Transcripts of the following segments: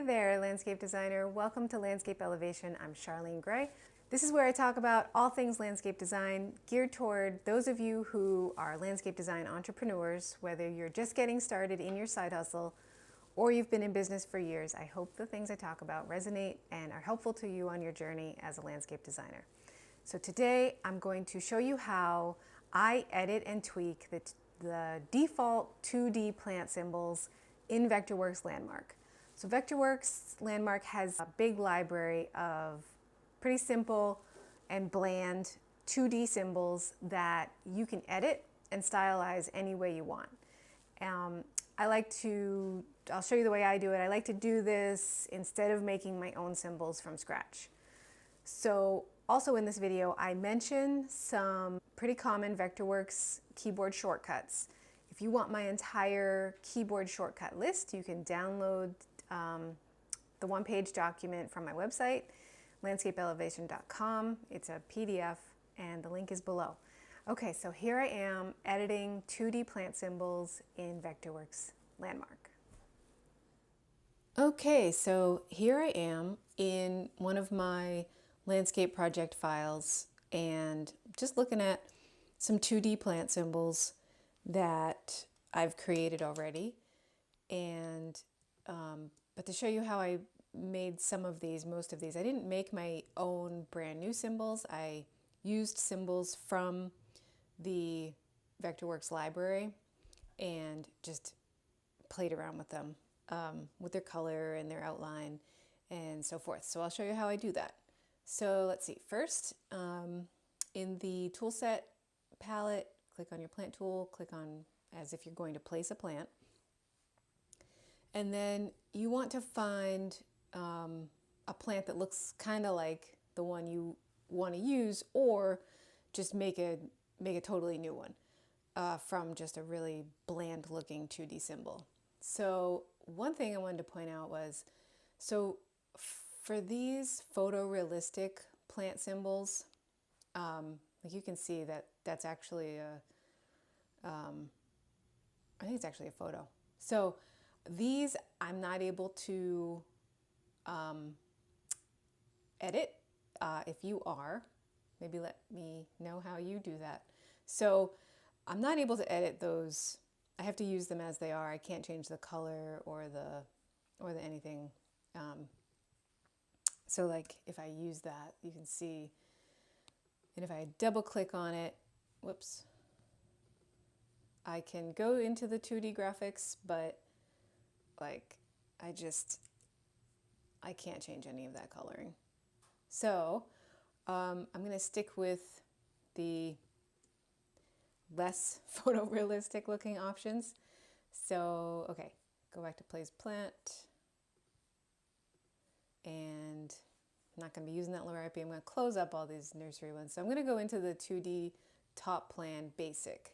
there, landscape designer. Welcome to Landscape Elevation. I'm Charlene Gray. This is where I talk about all things landscape design geared toward those of you who are landscape design entrepreneurs, whether you're just getting started in your side hustle or you've been in business for years. I hope the things I talk about resonate and are helpful to you on your journey as a landscape designer. So today I'm going to show you how I edit and tweak the default 2D plant symbols in Vectorworks Landmark. So Vectorworks Landmark has a big library of pretty simple and bland 2D symbols that you can edit and stylize any way you want. I'll show you the way I do it. I like to do this instead of making my own symbols from scratch. So also in this video, I mention some pretty common Vectorworks keyboard shortcuts. If you want my entire keyboard shortcut list, you can download the one-page document from my website, landscapeelevation.com. It's a PDF and the link is below. Okay, so here I am editing 2D plant symbols in Vectorworks Landmark. Okay, so here I am in one of my landscape project files and just looking at some 2D plant symbols that I've created already. And but to show you how I made most of these, I didn't make my own brand new symbols. I used symbols from the Vectorworks library and just played around with them, with their color and their outline and so forth. So I'll show you how I do that. So let's see. First, in the toolset palette, click on your plant tool, click on as if you're going to place a plant. And then you want to find a plant that looks kind of like the one you want to use, or just make a totally new one from just a really bland looking 2D symbol. So one thing I wanted to point out was, so for these photorealistic plant symbols, like you can see that that's actually I think it's actually a photo. So these I'm not able to edit. If you are, maybe let me know how you do that. So I'm not able to edit those. I have to use them as they are. I can't change the color or the anything. So like if I use that, you can see, and if I double click on it, whoops, I can go into the 2D graphics, but like I can't change any of that coloring. So I'm going to stick with the less photorealistic looking options. So, okay, go back to place plant. And I'm not going to be using that lower IP. I'm going to close up all these nursery ones. So I'm going to go into the 2D top plan basic.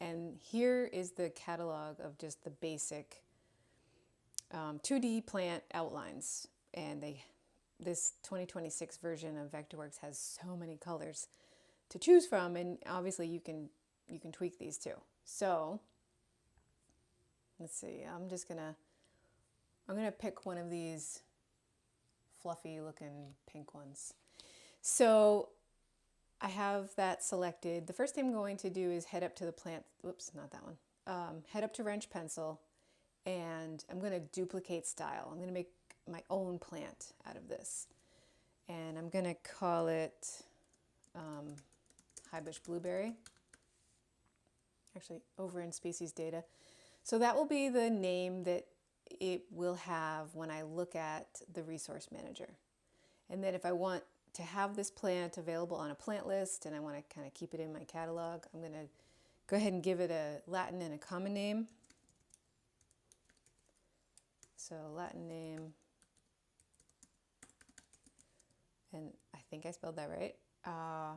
And here is the catalog of just the basic 2D plant outlines. And this 2026 version of Vectorworks has so many colors to choose from, and obviously you can tweak these too. So let's see. I'm gonna pick one of these fluffy looking pink ones. So I have that selected. The first thing I'm going to do is head up to the plant. Whoops, not that one. Head up to wrench pencil, and I'm going to duplicate style. I'm going to make my own plant out of this, and I'm going to call it high bush blueberry. Actually, over in species data. So that will be the name that it will have when I look at the resource manager. And then if I want to have this plant available on a plant list and I want to kind of keep it in my catalog, I'm going to go ahead and give it a Latin and a common name. So Latin name, and I think I spelled that right, high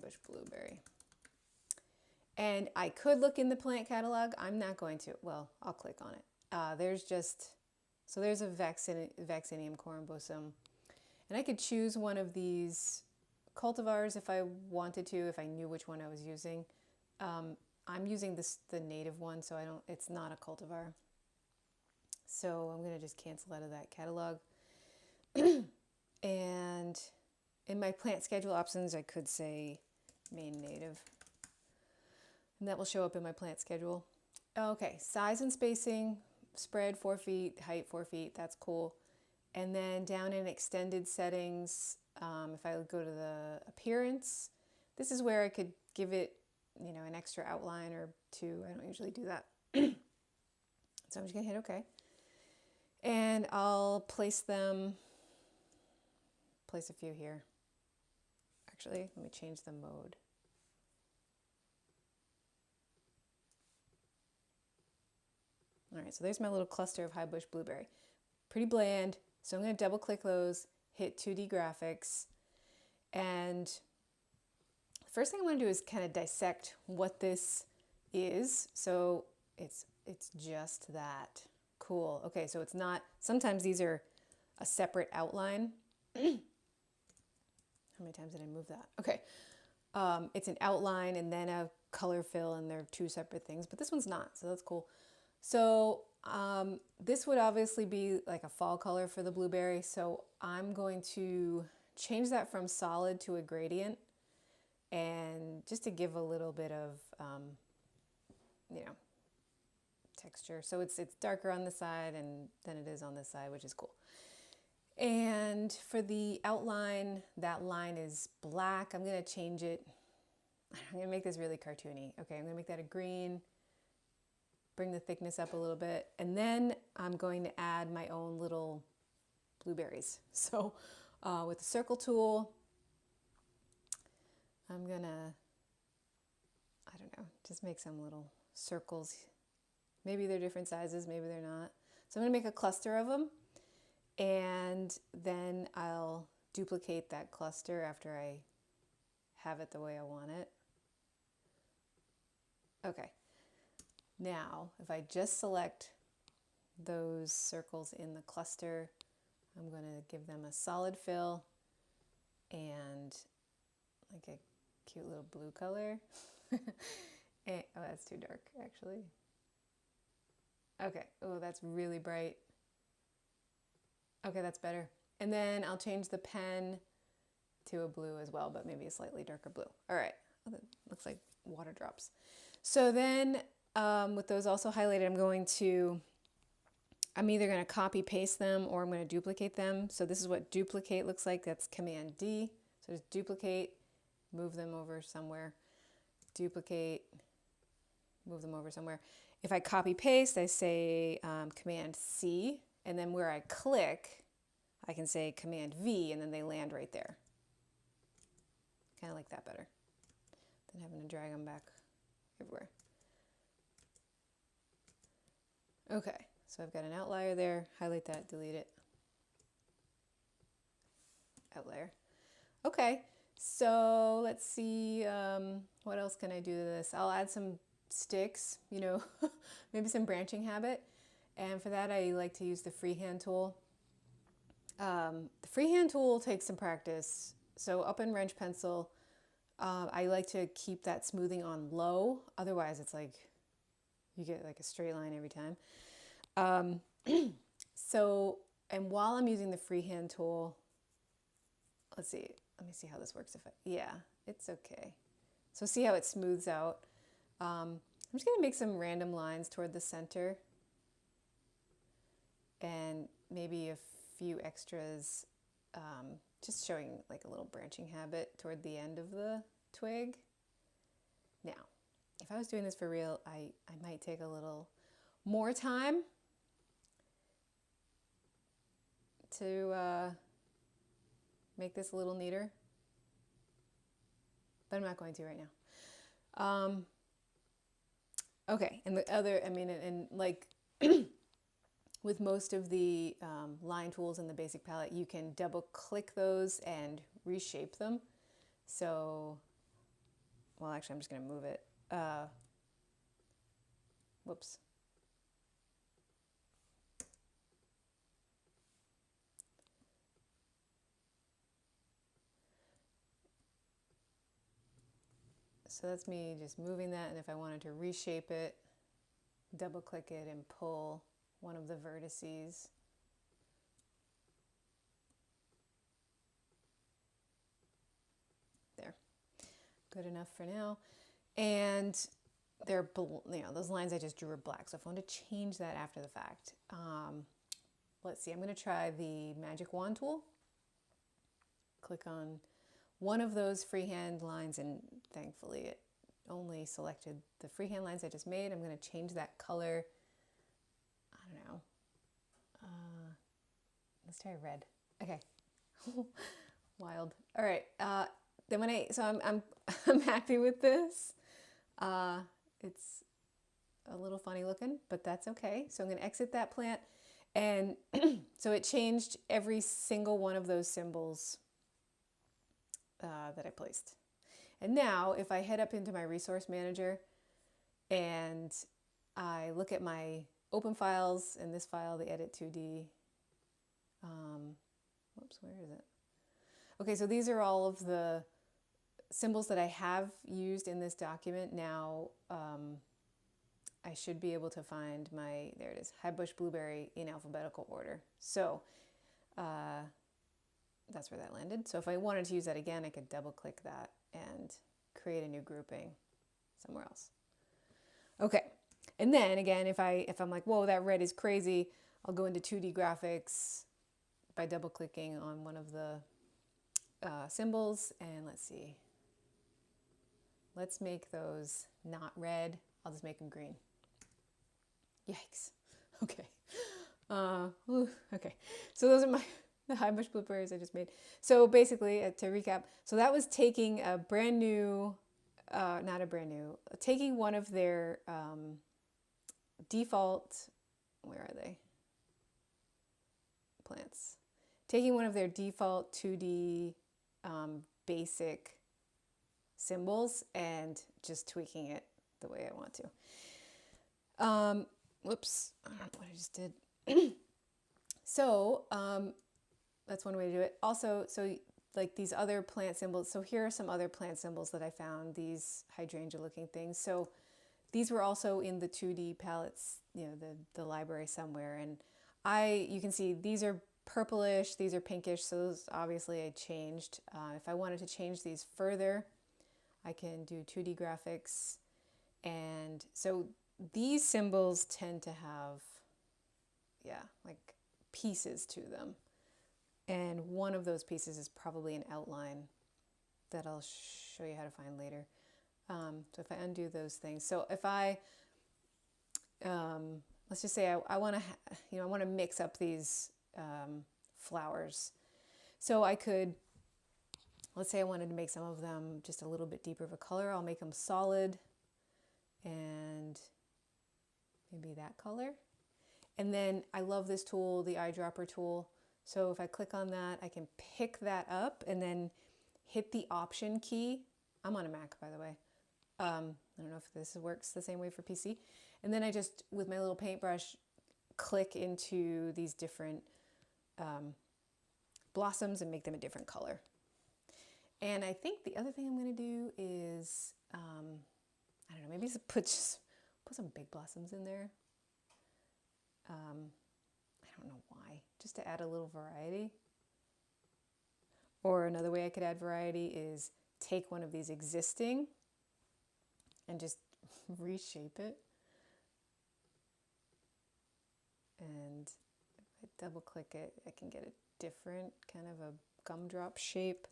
bush blueberry. And I could look in the plant catalog. I'm not going to. Well, I'll click on it. There's a Vaccinium corymbosum. And I could choose one of these cultivars if I wanted to, if I knew which one I was using. I'm using the native one, so it's not a cultivar. So I'm going to just cancel out of that catalog. And in my plant schedule options, I could say main native. And that will show up in my plant schedule. Okay, size and spacing, spread 4 feet, height 4 feet, that's cool. And then down in extended settings, if I go to the appearance, this is where I could give it, an extra outline or two. I don't usually do that. So I'm just gonna hit OK. And I'll place a few here. Actually, let me change the mode. All right, so there's my little cluster of high bush blueberry. Pretty bland, so I'm going to double click those, hit 2D graphics, and the first thing I want to do is kind of dissect what this is. So it's just that. Cool. Okay, so it's not, sometimes these are a separate outline. How many times did I move that? Okay. It's an outline and then a color fill, and they're two separate things, but this one's not, so that's cool. So this would obviously be like a fall color for the blueberry, so I'm going to change that from solid to a gradient, and just to give a little bit of texture. So it's darker on the side and than it is on this side, which is cool. And for the outline, that line is black. I'm going to change it. I'm going to make this really cartoony. Okay, I'm going to make that a green. Bring the thickness up a little bit, and then I'm going to add my own little blueberries. So with the circle tool, I'm gonna, just make some little circles. Maybe they're different sizes, maybe they're not. So I'm gonna make a cluster of them, and then I'll duplicate that cluster after I have it the way I want it. Okay. Now, if I just select those circles in the cluster, I'm going to give them a solid fill and like a cute little blue color. And, oh, that's too dark, actually. Okay, oh, that's really bright. Okay, that's better. And then I'll change the pen to a blue as well, but maybe a slightly darker blue. All right, oh, that looks like water drops. So then, with those also highlighted, I'm either going to copy paste them or I'm going to duplicate them. So this is what duplicate looks like. That's Command D. So just duplicate, move them over somewhere. Duplicate, move them over somewhere. If I copy paste, I say Command C, and then where I click, I can say Command V, and then they land right there. Kind of like that better than having to drag them back everywhere. Okay, so I've got an outlier there. Highlight that, delete it. Outlier. Okay, so let's see, what else can I do to this? I'll add some sticks, maybe some branching habit. And for that, I like to use the freehand tool. The freehand tool takes some practice. So up in wrench pencil, I like to keep that smoothing on low. Otherwise, it's like you get like a straight line every time. So, and while I'm using the freehand tool, let me see how this works. Yeah, it's okay. So see how it smooths out. I'm just gonna make some random lines toward the center and maybe a few extras, just showing like a little branching habit toward the end of the twig. Now, if I was doing this for real, I might take a little more time to make this a little neater, but I'm not going to right now. Okay, and the other, and like with most of the line tools in the basic palette, you can double click those and reshape them. So, well, actually, I'm just going to move it. Whoops. So that's me just moving that, and if I wanted to reshape it, double click it and pull one of the vertices. There, good enough for now. And they're, those lines I just drew are black, so if I want to change that after the fact, let's see, I'm going to try the magic wand tool. Click on one of those freehand lines, and thankfully it only selected the freehand lines I just made. I'm going to change that color. I don't know. Let's try red. Okay. Wild. All right. Then I'm happy with this. It's a little funny looking, but that's okay. So I'm going to exit that plant. And so it changed every single one of those symbols that I placed. And now if I head up into my resource manager and I look at my open files in this file, the edit 2D, whoops, where is it? Okay, so these are all of the symbols that I have used in this document. Now I should be able to find my, there it is, high bush blueberry in alphabetical order. So that's where that landed. So if I wanted to use that again, I could double click that and create a new grouping somewhere else. Okay, and then again, if I'm like, whoa, that red is crazy, I'll go into 2D graphics by double clicking on one of the symbols, and let's see. Let's make those not red. I'll just make them green. Yikes. Okay. Okay. So those are the high bush blueberries I just made. So basically, to recap, so that was taking a brand new, taking one of their default, where are they? Plants. Taking one of their default 2D basic symbols and just tweaking it the way I want to. Whoops, I don't know what I just did. So that's one way to do it. Also, so like these other plant symbols, so here are some other plant symbols that I found, these hydrangea looking things. So these were also in the 2D palettes, the library somewhere. And you can see these are purplish, these are pinkish, so those obviously I changed. If I wanted to change these further, I can do 2D graphics. And so these symbols tend to have, like pieces to them. And one of those pieces is probably an outline that I'll show you how to find later. So if I undo those things, so if I, let's just say I want to, I want to mix up these flowers. So I could, let's say I wanted to make some of them just a little bit deeper of a color. I'll make them solid and maybe that color. And then I love this tool, the eyedropper tool. So if I click on that, I can pick that up and then hit the Option key. I'm on a Mac, by the way. I don't know if this works the same way for PC. And then I just, with my little paintbrush, click into these different blossoms and make them a different color. And I think the other thing I'm going to do is, I don't know, maybe just put some big blossoms in there. I don't know why, just to add a little variety. Or another way I could add variety is take one of these existing and just reshape it. And if I double click it, I can get a different kind of a gumdrop shape.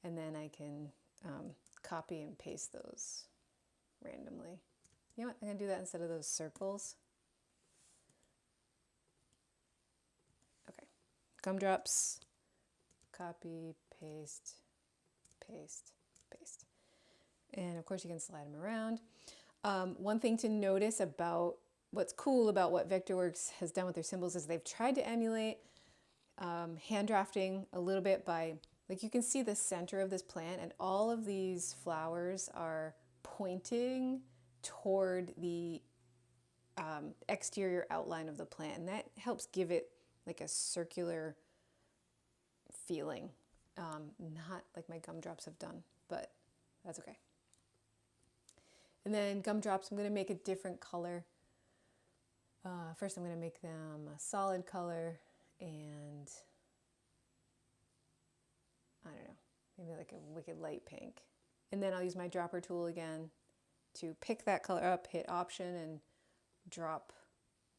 And then I can copy and paste those randomly. You know what, I'm gonna do that instead of those circles. Okay, gumdrops, copy, paste, paste, paste. And of course you can slide them around. One thing to notice about what's cool about what Vectorworks has done with their symbols is they've tried to emulate hand drafting a little bit by, like you can see the center of this plant and all of these flowers are pointing toward the exterior outline of the plant, and that helps give it like a circular feeling. Not like my gumdrops have done, but that's okay. And then gumdrops, I'm going to make a different color. First I'm going to make them a solid color and I don't know, maybe like a wicked light pink. And then I'll use my dropper tool again to pick that color up, hit Option, and drop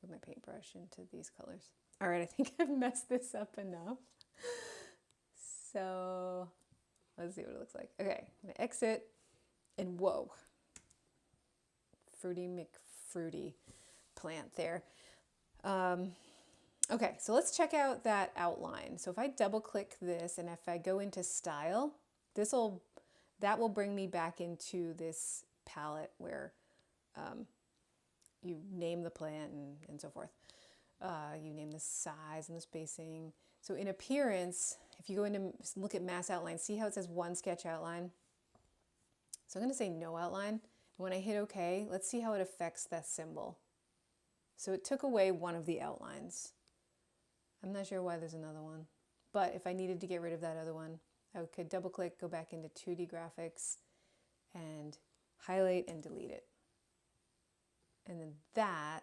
with my paintbrush into these colors. All right, I think I've messed this up enough. So let's see what it looks like. Okay, I'm gonna exit, and whoa, fruity McFruity plant there. Okay, so let's check out that outline. So if I double click this and if I go into style, that will bring me back into this palette where you name the plant and so forth. You name the size and the spacing. So in appearance, if you go into look at mass outline, see how it says one sketch outline? So I'm going to say no outline. When I hit OK, let's see how it affects that symbol. So it took away one of the outlines. I'm not sure why there's another one, but if I needed to get rid of that other one, I could double click, go back into 2D graphics and highlight and delete it. And then that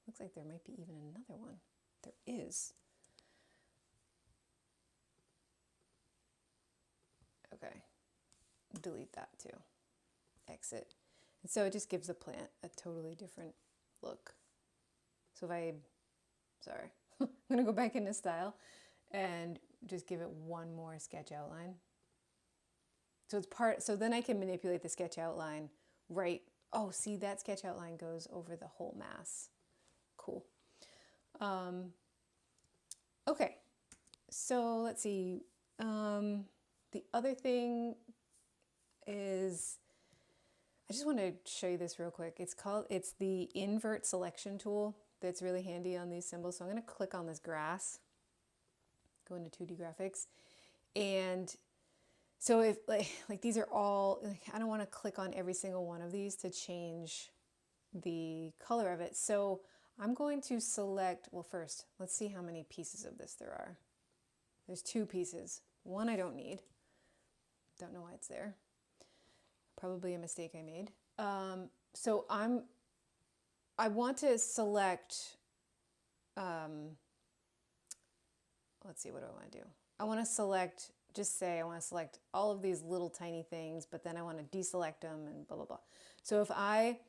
looks like there might be even another one. There is. Okay, delete that too. Exit. And so it just gives the plant a totally different look. So if sorry, I'm gonna go back into style and just give it one more sketch outline. So then I can manipulate the sketch outline right. Oh, see, that sketch outline goes over the whole mass. Cool. Okay, so let's see. The other thing is, I just want to show you this real quick. It's the invert selection tool that's really handy on these symbols. So I'm going to click on this grass, go into 2D graphics, and so if like these are all, I don't want to click on every single one of these to change the color of it. So I'm going to select, well first, let's see how many pieces of this there are. There's 2 pieces. One I don't need. Don't know why it's there. Probably a mistake I made. So I want to select, let's see, what do I want to do? I want to select, just say I want to select all of these little tiny things, but then I want to deselect them and blah, blah, blah. So if I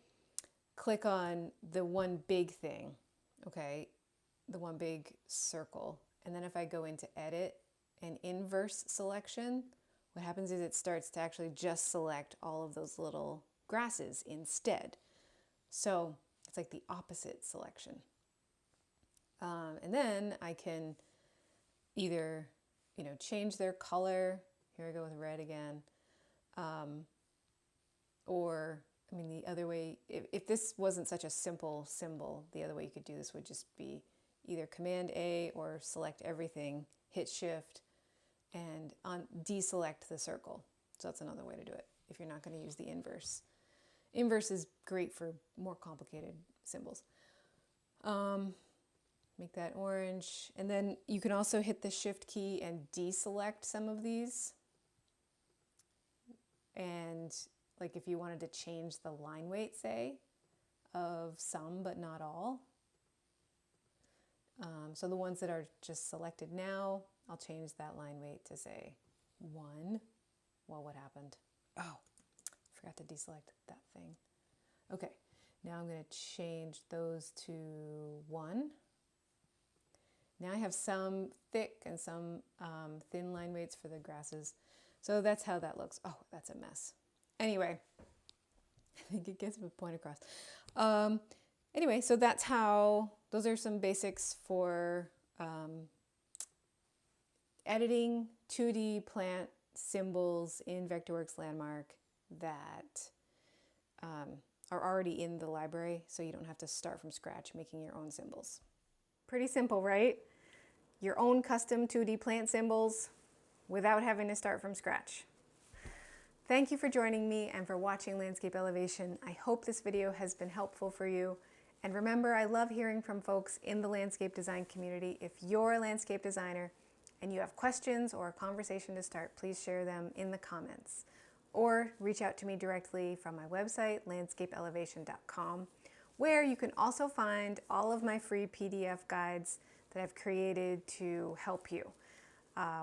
click on the one big thing, okay, the one big circle, and then if I go into edit and inverse selection, what happens is it starts to actually just select all of those little grasses instead. So it's like the opposite selection. And then I can either, change their color. Here I go with red again. Or, the other way, if this wasn't such a simple symbol, the other way you could do this would just be either Command A or select everything, hit Shift, and deselect the circle. So that's another way to do it if you're not going to use the inverse. Inverse is great for more complicated symbols. Make that orange. And then you can also hit the Shift key and deselect some of these. And like if you wanted to change the line weight, say, of some but not all. So the ones that are just selected now, I'll change that line weight to say 1. Well, what happened? Oh, forgot to deselect that thing. Okay, now I'm going to change those to 1. Now I have some thick and some thin line weights for the grasses. So that's how that looks. Oh, that's a mess. Anyway, I think it gets my point across. Anyway, so that's how, those are some basics for editing 2D plant symbols in Vectorworks Landmark that are already in the library, so you don't have to start from scratch making your own symbols. Pretty simple, right? Your own custom 2D plant symbols without having to start from scratch. Thank you for joining me and for watching Landscape Elevation. I hope this video has been helpful for you. And remember, I love hearing from folks in the landscape design community. If you're a landscape designer and you have questions or a conversation to start, please share them in the comments. Or reach out to me directly from my website, landscapeelevation.com, where you can also find all of my free PDF guides that I've created to help you.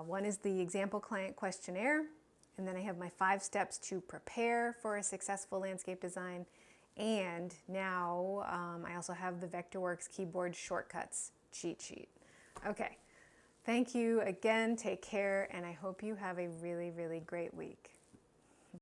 One is the example client questionnaire, and then I have my 5 steps to prepare for a successful landscape design. And now I also have the Vectorworks keyboard shortcuts cheat sheet. Okay, thank you again, take care, and I hope you have a really, really great week.